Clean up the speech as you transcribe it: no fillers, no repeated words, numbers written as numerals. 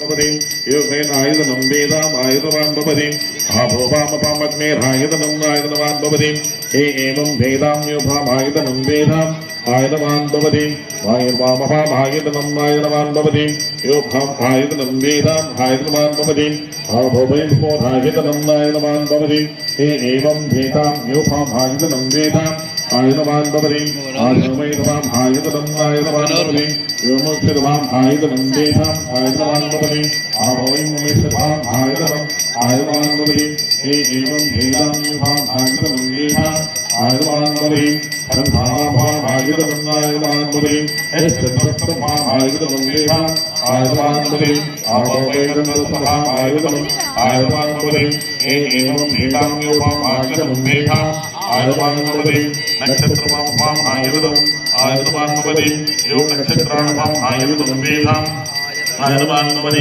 योगेन आयुधनं वेदाम् आयुधवान् भवति आभोपामपामग्नेरायुधनम् आयुधवान् भवति एवं वेदां योभाम् आयुधनं वेदाम् आयुधवान् भवति वायुर्वामपामायुधनम् आयुधवान् भवति योभाम् आयुधनं वेदाम् आयुधवान् भवति आभोपैर्भोधायुधनम् आयुधवान् भवति एवं वेदां योभाम् आयुधनं वेदाम् आयुधवान् भवति आयुधमैर्वाम् आयुधनम् आयुधवान् भवति योमोक्षरवाम् आयुधनं वेदाम् आयुधवान् भवति आभोयिर्वाम् आयुधनम् आयुधवान् भवति एवं वेदां योभाम् आयुधनं वेदाम् आयुधवान् भवति ब्रह्माभाम् आयुधनम् आयुधवान् भवति यस्सर्वस्वभाम् आयुधनं वेदाम् आयुधवान् भवति आभोपैर्भोधाम् आयुधनम् आयुधवान् भवति एवं वेदां योभाम् आयुधनं वेदाम् आयुधवान् भवति नक्षत्रमाभाम् आयुधनम् आयुधवान् भवति योग नक्षत्राणाम् आयुधनं वेदाम् आयुधवान् भवति